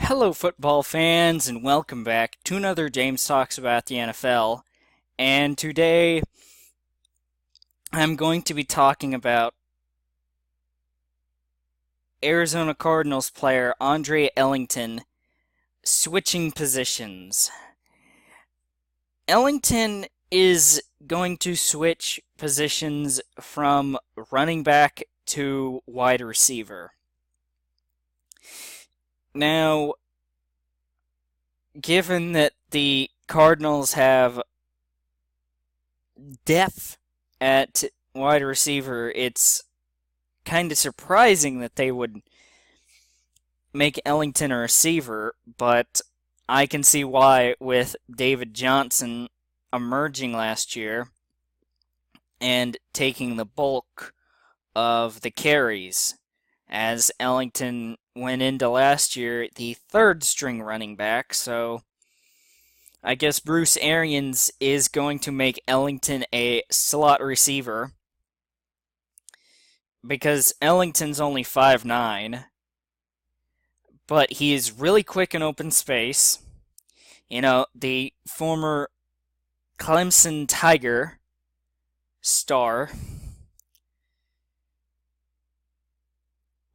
Hello, football fans, and welcome back to another James Talks About the NFL. And today I'm going to be talking about Arizona Cardinals player Andre Ellington switching positions. Ellington is going to switch positions from running back to wide receiver. Now, given that the Cardinals have depth at wide receiver, it's kind of surprising that they would make Ellington a receiver, but I can see why with David Johnson emerging last year and taking the bulk of the carries, as Ellington went into last year the third string running back, so I guess Bruce Arians is going to make Ellington a slot receiver because Ellington's only 5'9", but he is really quick in open space. You know, the former Clemson Tiger star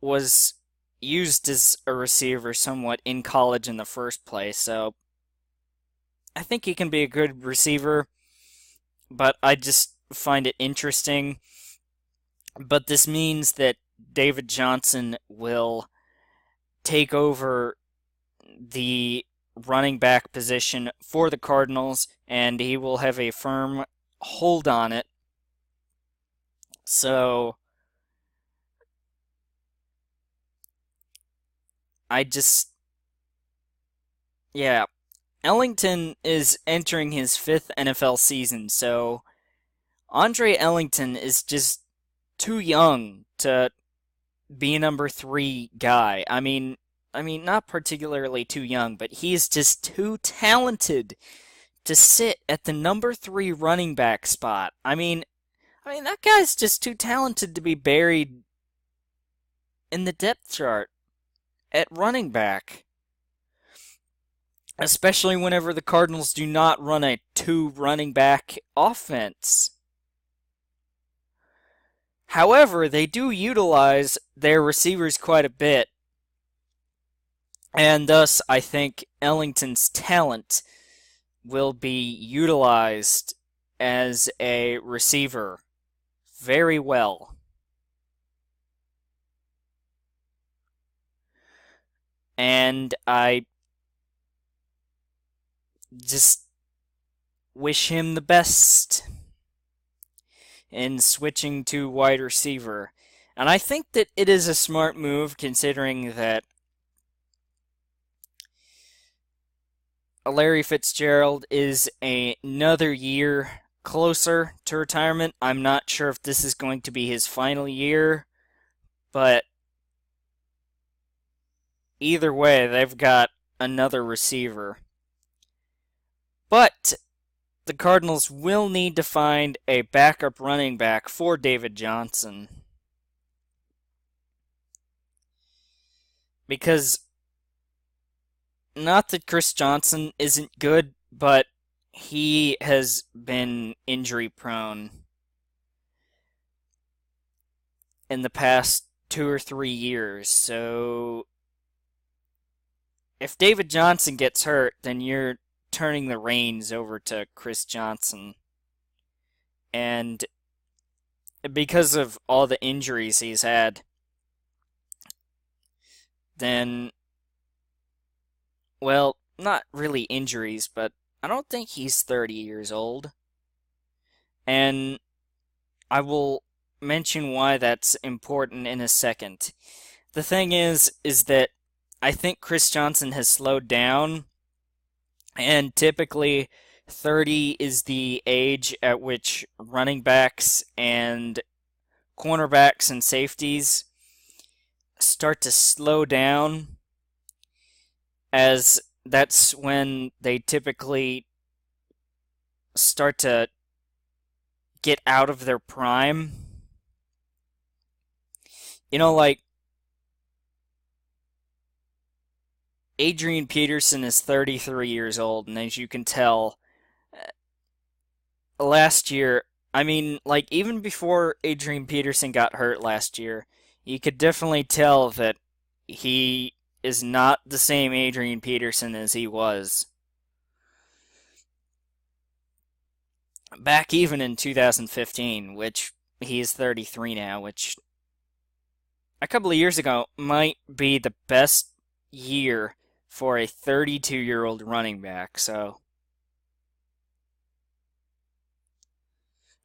was used as a receiver somewhat in college in the first place, so I think he can be a good receiver, but I just find it interesting. But this means that David Johnson will take over the running back position for the Cardinals, and he will have a firm hold on it. So I just, yeah, Ellington is entering his fifth NFL season, so Andre Ellington is just too young to be a number three guy. I mean, not particularly too young, but he's just too talented to sit at the number three running back spot. I mean that guy's just too talented to be buried in the depth chart at running back. Especially whenever the Cardinals do not run a two running back offense. However, they do utilize their receivers quite a bit, and thus I think Ellington's talent will be utilized as a receiver very well. And I just wish him the best in switching to wide receiver. And I think that it is a smart move considering that Larry Fitzgerald is another year closer to retirement. I'm not sure if this is going to be his final year, but either way, they've got another receiver. But the Cardinals will need to find a backup running back for David Johnson. Because not that Chris Johnson isn't good, but he has been injury prone in the past 2 or 3 years. So if David Johnson gets hurt, then you're turning the reins over to Chris Johnson. And because of all the injuries he's had, then, well, not really injuries, but I don't think he's 30 years old. And I will mention why that's important in a second. The thing is that I think Chris Johnson has slowed down, and typically 30 is the age at which running backs and cornerbacks and safeties start to slow down, as that's when they typically start to get out of their prime. You know, like Adrian Peterson is 33 years old, and as you can tell, last year, I mean, like, even before Adrian Peterson got hurt last year, you could definitely tell that he is not the same Adrian Peterson as he was back even in 2015, which he is 33 now, which a couple of years ago might be the best year for a 32-year-old running back. So,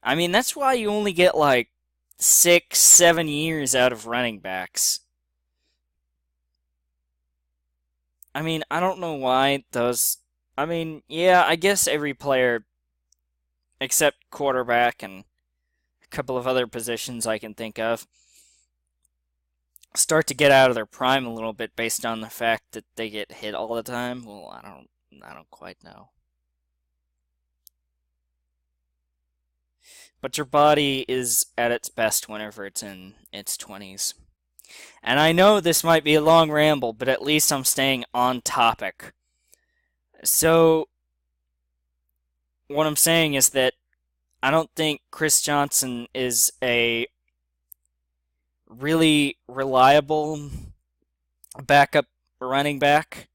I mean, that's why you only get like 6, 7 years out of running backs. I mean, I don't know why those. I mean, yeah, I guess every player except quarterback and a couple of other positions I can think of start to get out of their prime a little bit based on the fact that they get hit all the time. Well, I don't quite know. But your body is at its best whenever it's in its 20s. And I know this might be a long ramble, but at least I'm staying on topic. So, what I'm saying is that I don't think Chris Johnson is a really reliable backup running back.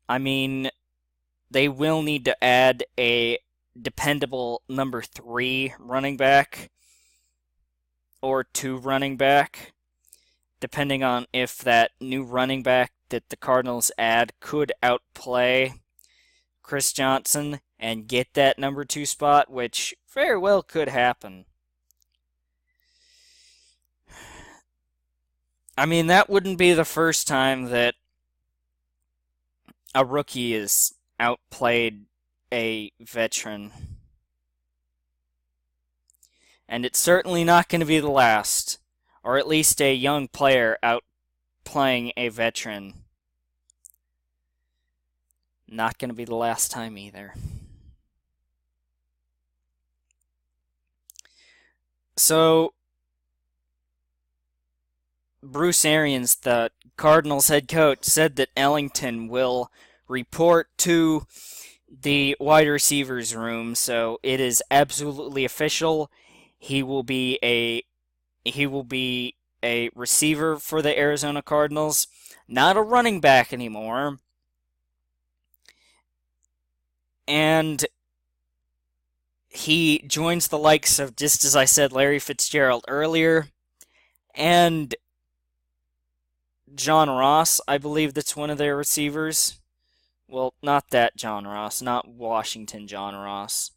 I mean, they will need to add a dependable number 3 running back or 2 running back, depending on if that new running back that the Cardinals add could outplay Chris Johnson and get that number 2 spot, which very well could happen. I mean, that wouldn't be the first time that a rookie has outplayed a veteran. And it's certainly not going to be the last, or at least a young player outplaying a veteran. Not going to be the last time either. So, Bruce Arians, the Cardinals head coach, said that Ellington will report to the wide receivers room, so it is absolutely official. He will be a receiver for the Arizona Cardinals, not a running back anymore. And he joins the likes of, just as I said, Larry Fitzgerald earlier, and John Ross, I believe that's one of their receivers. Well, not that John Ross, not Washington John Ross.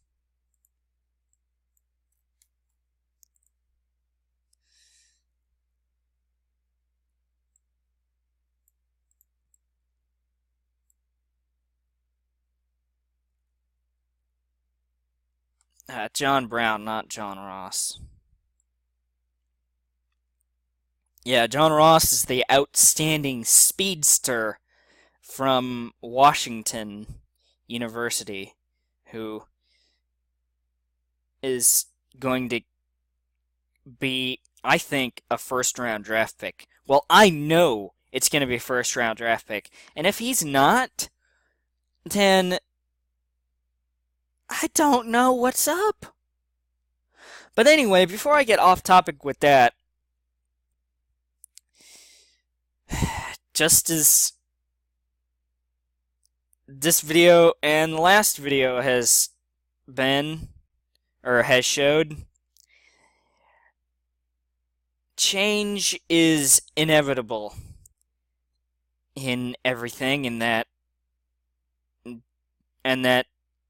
John Brown, not John Ross. Yeah, John Ross is the outstanding speedster from Washington University who is going to be, I think, a first round draft pick. Well, I know it's going to be a first round draft pick. And if he's not, then I don't know what's up. But anyway, before I get off topic with that, just as this video and the last video has been, or has showed, change is inevitable in everything, and that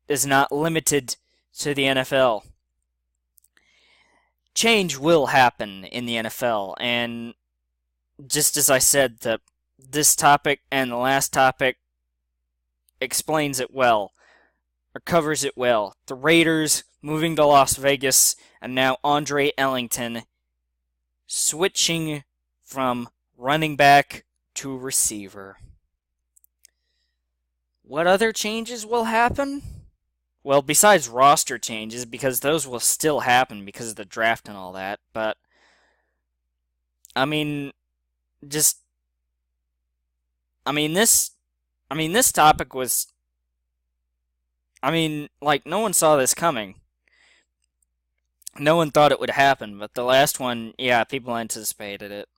is not limited to the NFL. Change will happen in the NFL, and just as I said, this topic and the last topic explains it well, or covers it well. The Raiders moving to Las Vegas, and now Andre Ellington switching from running back to receiver. What other changes will happen? Well, besides roster changes, because those will still happen because of the draft and all that, but I mean, this I mean, this topic was, like, no one saw this coming. No one thought it would happen, but the last one, yeah, people anticipated it.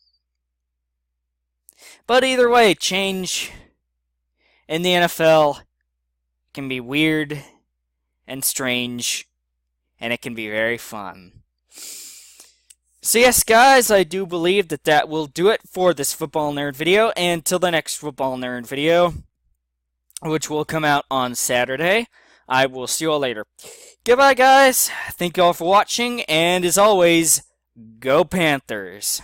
But either way, change in the NFL can be weird and strange, and it can be very fun. So yes, guys, I do believe that will do it for this Football Nerd video, and till the next Football Nerd video, which will come out on Saturday, I will see you all later. Goodbye, guys. Thank you all for watching, and as always, go Panthers.